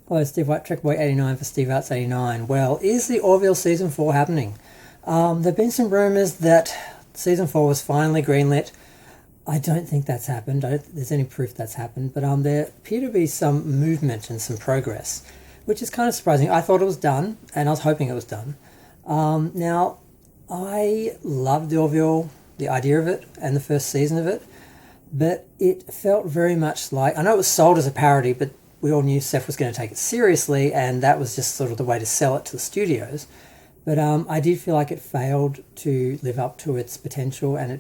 Hello, Steve White, Trek Boy 89 for Steve Arts 89. Well, is the Orville Season 4 happening? There have been some rumours that Season 4 was finally greenlit. I don't think that's happened. I don't think there's any proof that's happened. But there appear to be some movement and some progress, which is kind of surprising. I thought it was done, and I was hoping it was done. Now, I loved the Orville, the idea of it, and the first season of it. But it felt very much like... I know it was sold as a parody, but we all knew Seth was going to take it seriously, and that was just sort of the way to sell it to the studios. But I did feel like it failed to live up to its potential, and it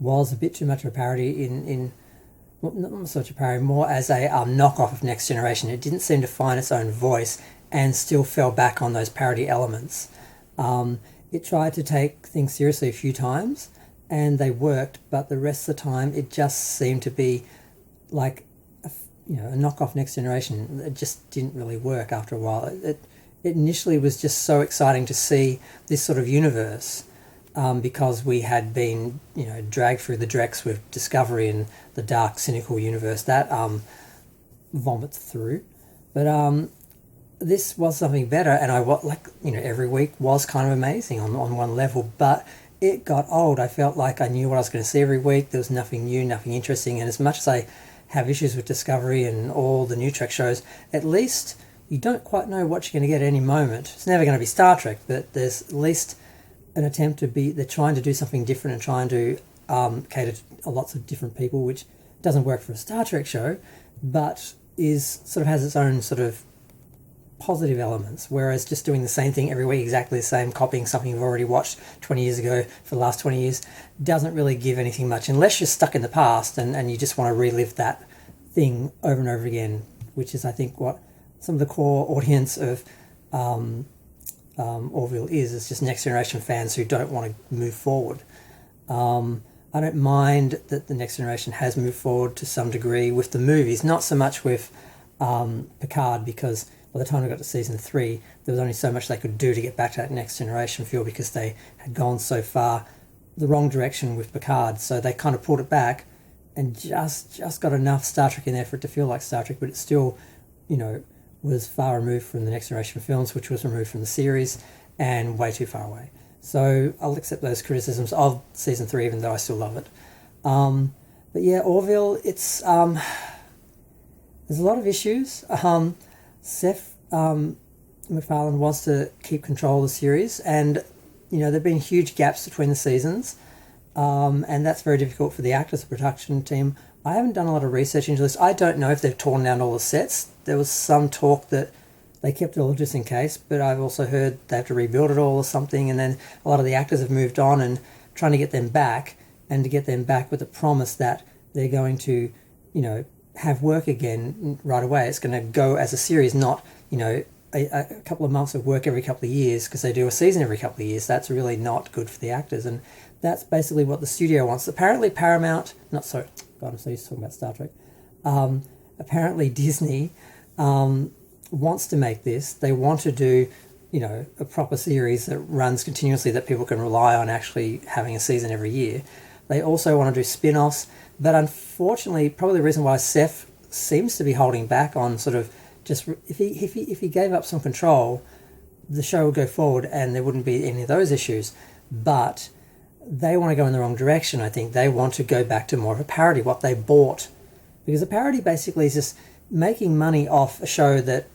was a bit too much of a parody well, not so much a parody, more as a knockoff of Next Generation. It didn't seem to find its own voice and still fell back on those parody elements. It tried to take things seriously a few times, and they worked, but the rest of the time it just seemed to be like a knockoff Next Generation. It just didn't really work after a while. It initially was just so exciting to see this sort of universe, because we had been, dragged through the dregs with Discovery and the dark, cynical universe that vomits through. But this was something better, and every week was kind of amazing on one level, but it got old. I felt like I knew what I was going to see every week. There was nothing new, nothing interesting, and as much as I have issues with Discovery and all the new Trek shows, at least you don't quite know what you're going to get at any moment. It's never going to be Star Trek, but there's at least an attempt they're trying to do something different and trying to cater to lots of different people, which doesn't work for a Star Trek show, but has its own sort of positive elements, whereas just doing the same thing every week, exactly the same, copying something you've already watched 20 years ago for the last 20 years, doesn't really give anything much, unless you're stuck in the past and you just want to relive that thing over and over again, which is, I think, what some of the core audience of Orville is just Next Generation fans who don't want to move forward. I don't mind that the Next Generation has moved forward to some degree with the movies, not so much with Picard, because by the time I got to season 3, there was only so much they could do to get back to that Next Generation feel, because they had gone so far the wrong direction with Picard. So they kind of pulled it back and just got enough Star Trek in there for it to feel like Star Trek, but it still, was far removed from the Next Generation films, which was removed from the series, and way too far away. So I'll accept those criticisms of season 3, even though I still love it. But yeah, Orville, it's there's a lot of issues. Seth MacFarlane wants to keep control of the series, and there have been huge gaps between the seasons, and that's very difficult for the actors, the production team. I haven't done a lot of research into this. I don't know if they've torn down all the sets. There was some talk that they kept it all just in case, but I've also heard they have to rebuild it all or something, and then a lot of the actors have moved on, and trying to get them back, and to get them back with the promise that they're going to, have work again right away. It's going to go as a series, not, a couple of months of work every couple of years, because they do a season every couple of years. That's really not good for the actors, and that's basically what the studio wants. Apparently Paramount, I'm so used to talking about Star Trek. Apparently Disney wants to make this. They want to do, a proper series that runs continuously, that people can rely on actually having a season every year. They also want to do spin-offs, but unfortunately, probably the reason why Seth seems to be holding back on sort of just, if he gave up some control, the show would go forward and there wouldn't be any of those issues. But they want to go in the wrong direction, I think. They want to go back to more of a parody, what they bought. Because a parody basically is just making money off a show that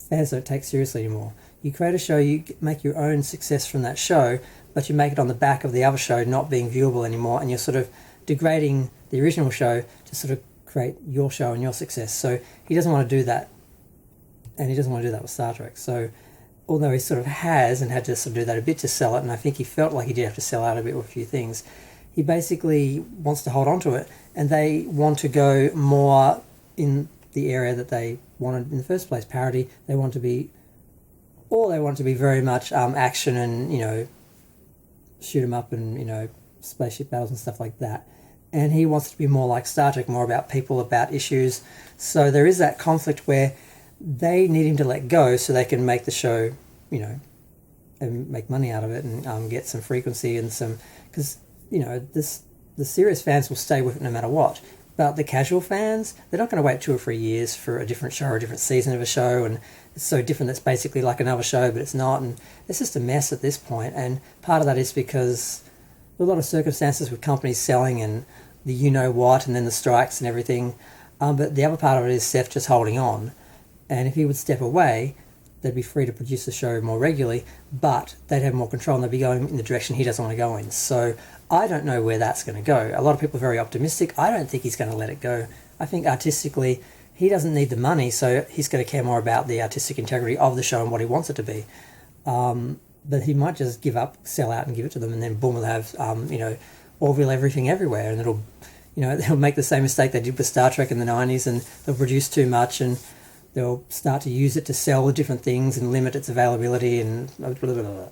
fans don't take seriously anymore. You create a show, you make your own success from that show, but you make it on the back of the other show not being viewable anymore, and you're sort of degrading the original show to sort of create your show and your success. So he doesn't want to do that, and he doesn't want to do that with Star Trek. So although he sort of has and had to sort of do that a bit to sell it, and I think he felt like he did have to sell out a bit with a few things, he basically wants to hold on to it, and they want to go more in the area that they wanted in the first place, parody. They want to be very much action and, shoot 'em up and, spaceship battles and stuff like that. And he wants to be more like Star Trek, more about people, about issues. So there is that conflict where they need him to let go so they can make the show, and make money out of it, and get some frequency and some... Because, the serious fans will stay with it no matter what. But the casual fans, they're not going to wait 2 or 3 years for a different show or a different season of a show, and it's so different that's basically like another show, but it's not, and it's just a mess at this point. And part of that is because a lot of circumstances with companies selling and the you-know-what, and then the strikes and everything. But the other part of it is Seth just holding on. And if he would step away, they'd be free to produce the show more regularly, but they'd have more control and they'd be going in the direction he doesn't want to go in. So I don't know where that's going to go. A lot of people are very optimistic. I don't think he's going to let it go. I think artistically, he doesn't need the money, so he's going to care more about the artistic integrity of the show and what he wants it to be. But he might just give up, sell out and give it to them, and then boom, we'll have, Orville everything everywhere, and they'll make the same mistake they did with Star Trek in the 90s, and they'll produce too much, and they'll start to use it to sell different things and limit its availability, and blah, blah, blah, blah.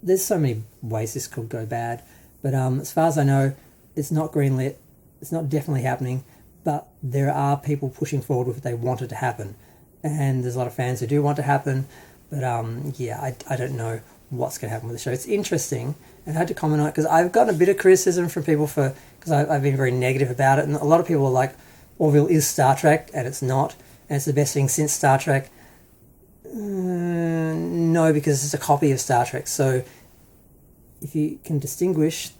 There's so many ways this could go bad. But as far as I know, it's not greenlit, it's not definitely happening, but there are people pushing forward with what they want it to happen. And there's a lot of fans who do want it to happen, but I don't know what's going to happen with the show. It's interesting, and I had to comment on it because I've gotten a bit of criticism from people because I've been very negative about it, and a lot of people are like, Orville is Star Trek, and it's not, and it's the best thing since Star Trek. No, because it's a copy of Star Trek. So if you can distinguish,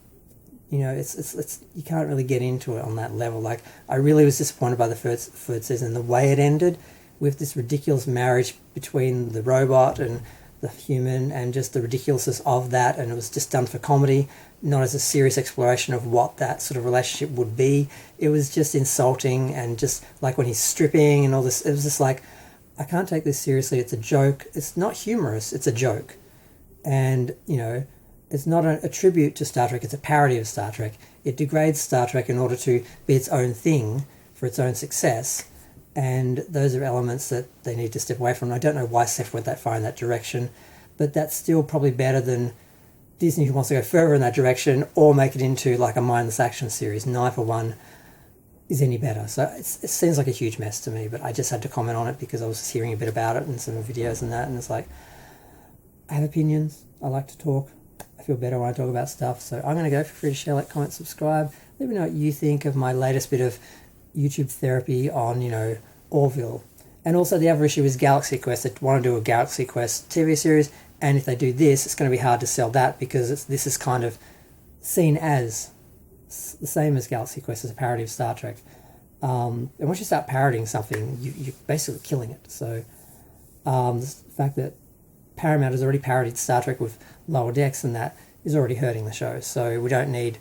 it's you can't really get into it on that level. Like, I really was disappointed by the third season, the way it ended, with this ridiculous marriage between the robot and the human, and just the ridiculousness of that, and it was just done for comedy, not as a serious exploration of what that sort of relationship would be. It was just insulting, and just like when he's stripping and all this, it was just like, I can't take this seriously. It's a joke. It's not humorous. It's a joke. And, it's not a tribute to Star Trek. It's a parody of Star Trek. It degrades Star Trek in order to be its own thing for its own success. And those are elements that they need to step away from. I don't know why Seth went that far in that direction, but that's still probably better than Disney, who wants to go further in that direction or make it into like a mindless action series. Neither one is any better. So it seems like a huge mess to me, but I just had to comment on it because I was just hearing a bit about it and some videos and that, and it's like, I have opinions. I like to talk. I feel better when I talk about stuff. So I'm going to go. Feel free to share, like, comment, subscribe. Let me know what you think of my latest bit of YouTube therapy on, Orville. And also the other issue is Galaxy Quest. They want to do a Galaxy Quest TV series, and if they do this, it's going to be hard to sell that because this is kind of seen as the same as Galaxy Quest, as a parody of Star Trek. And once you start parodying something, you're basically killing it. So the fact that Paramount has already parodied Star Trek with Lower Decks, and that is already hurting the show. So we don't need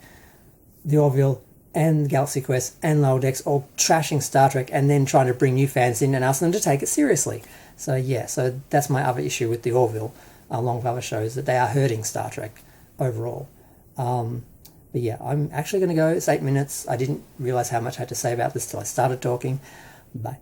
the Orville and Galaxy Quest and Lower Decks all trashing Star Trek and then trying to bring new fans in and ask them to take it seriously. So so that's my other issue with the Orville, along with other shows, that they are hurting Star Trek overall. But yeah, I'm actually going to go. It's 8 minutes. I didn't realise how much I had to say about this till I started talking. Bye.